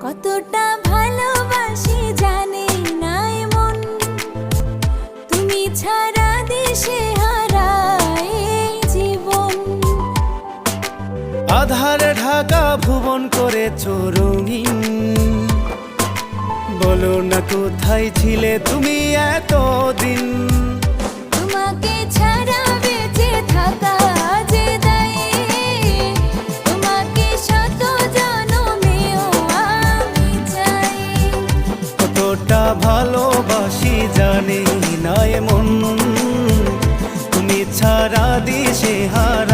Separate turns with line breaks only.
কতটা ভালোবাসি জানে না এমন, তুমি ছাড়া দিশে হারায় এই জীবন।
আধারে ঢাকা ভুবন করেছো রঙিন, বলো না কোথায় ছিলে তুমি এতদিন।
তোমাকে ছাড়া বেঁচে থাকা যে দায়ে, তোমাকে শত জনমেও আমি চাই।
কতটা ভালোবাসি জানি না এমন, তুমি ছাড়া দিশে হারায়